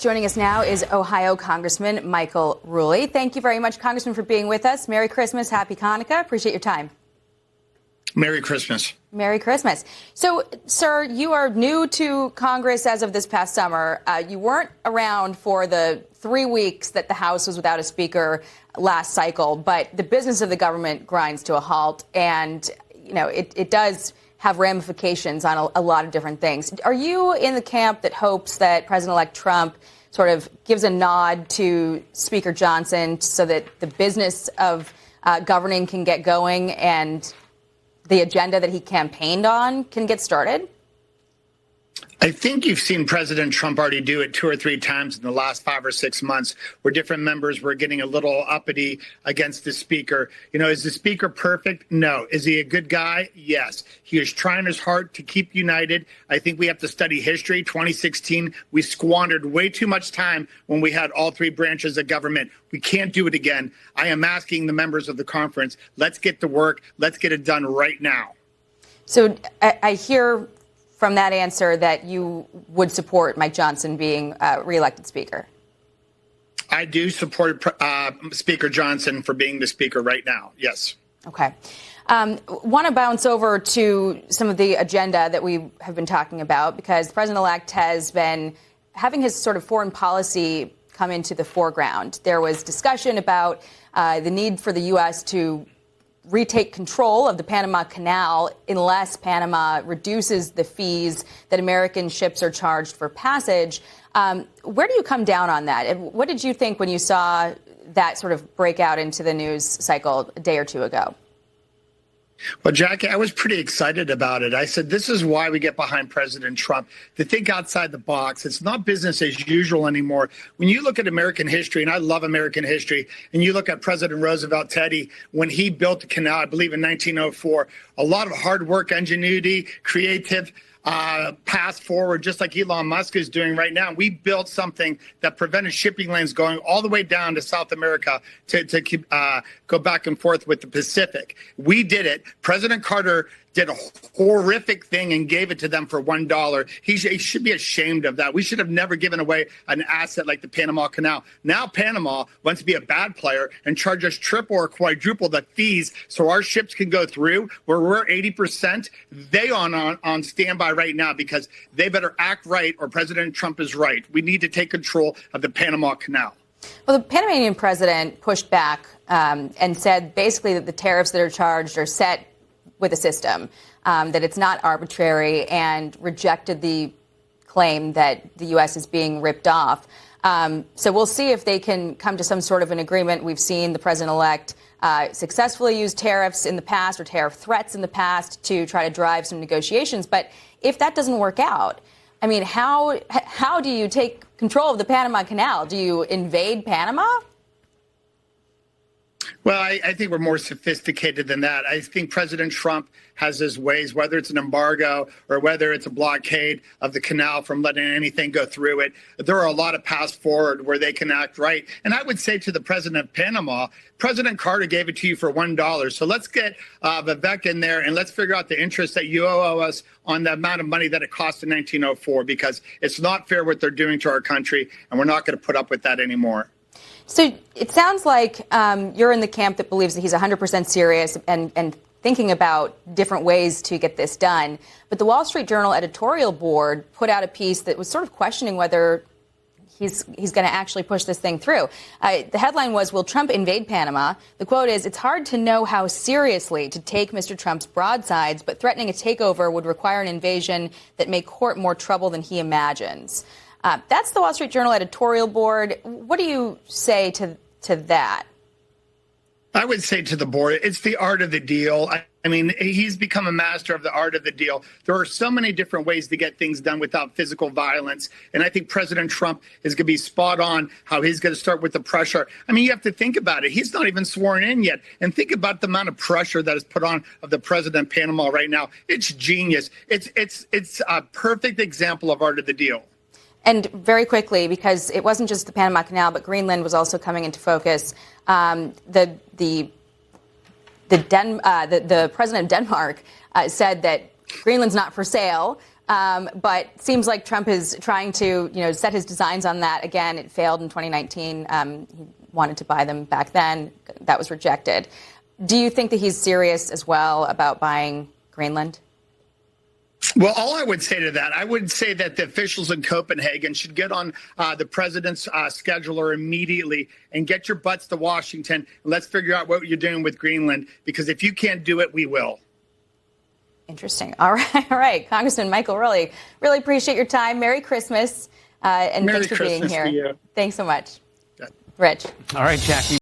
Joining us now is Ohio Congressman Michael Rulli. Thank you very much, Congressman, for being with us. Merry Christmas. Happy Hanukkah. Appreciate your time. Merry Christmas. Merry Christmas. So, sir, you are new to Congress as of this past summer. You weren't around for the 3 weeks that the House was without a speaker last cycle, but the business of the government grinds to a halt, and, you know, it does have ramifications on a lot of different things. Are you in the camp that hopes that President-elect Trump sort of gives a nod to Speaker Johnson so that the business of governing can get going and the agenda that he campaigned on can get started? I think you've seen President Trump already do it 2 or 3 times in the last 5 or 6 months where different members were getting a little uppity against the speaker. You know, is the speaker perfect? No. Is he a good guy? Yes. He is trying his hard to keep united. I think we have to study history. 2016, we squandered way too much time when we had all 3 branches of government. We can't do it again. I am asking the members of the conference, let's get to work. Let's get it done right now. So I hear from that answer that you would support Mike Johnson being reelected speaker. I do support Speaker Johnson for being the speaker right now. Yes. Okay. Want to bounce over to some of the agenda that we have been talking about, because the president-elect has been having his sort of foreign policy come into the foreground. There was discussion about the need for the U.S. to retake control of the Panama Canal unless Panama reduces the fees that American ships are charged for passage. Where do you come down on that? What did you think when you saw that sort of break out into the news cycle a day or two ago? Well, Jackie, I was pretty excited about it. I said, this is why we get behind President Trump, to think outside the box. It's not business as usual anymore. When you look at American history, and I love American history, and you look at President Roosevelt, Teddy, when he built the canal, I believe in 1904, a lot of hard work, ingenuity, creative pass forward, just like Elon Musk is doing right now. We built something that prevented shipping lanes going all the way down to South America to go back and forth with the Pacific. We did it. President Carter did a horrific thing and gave it to them for $1. He should be ashamed of that. We should have never given away an asset like the Panama Canal. Now Panama wants to be a bad player and charge us triple or quadruple the fees so our ships can go through where we're 80%. They on standby right now because they better act right or President Trump is right. We need to take control of the Panama Canal. Well, the Panamanian president pushed back and said basically that the tariffs that are charged are set with a system, that it's not arbitrary, and rejected the claim that the U.S. is being ripped off. So we'll see if they can come to some sort of an agreement. We've seen the president-elect successfully use tariffs in the past or tariff threats in the past to try to drive some negotiations. But if that doesn't work out, I mean, how do you take control of the Panama Canal? Do you invade Panama? Well, I think we're more sophisticated than that. I think President Trump has his ways, whether it's an embargo or whether it's a blockade of the canal from letting anything go through it. There are a lot of paths forward where they can act right. And I would say to the president of Panama, President Carter gave it to you for $1. So let's get Vivek in there and let's figure out the interest that you owe us on the amount of money that it cost in 1904, because it's not fair what they're doing to our country, and we're not going to put up with that anymore. So it sounds like you're in the camp that believes that he's 100% serious and thinking about different ways to get this done. But the Wall Street Journal editorial board put out a piece that was sort of questioning whether he's going to actually push this thing through. The headline was, "Will Trump invade Panama?" The quote is, "It's hard to know how seriously to take Mr. Trump's broadsides, but threatening a takeover would require an invasion that may court more trouble than he imagines." That's the Wall Street Journal editorial board. What do you say to that? I would say to the board, it's the art of the deal. I mean, he's become a master of the art of the deal. There are so many different ways to get things done without physical violence. And I think President Trump is going to be spot on how he's going to start with the pressure. I mean, you have to think about it. He's not even sworn in yet. And think about the amount of pressure that is put on of the president of Panama right now. It's genius. It's a perfect example of art of the deal. And very quickly, because it wasn't just the Panama Canal, but Greenland was also coming into focus. The president of Denmark said that Greenland's not for sale. But seems like Trump is trying to, set his designs on that. Again, it failed in 2019. He wanted to buy them back then. That was rejected. Do you think that he's serious as well about buying Greenland? Well, all I would say to that, I would say that the officials in Copenhagen should get on the president's scheduler immediately and get your butts to Washington. And let's figure out what you're doing with Greenland, because if you can't do it, we will. Interesting. All right. Congressman Michael Rulli, really appreciate your time. Merry Christmas. And Merry thanks for being Christmas here. to you. Thanks so much. Rich. All right, Jackie.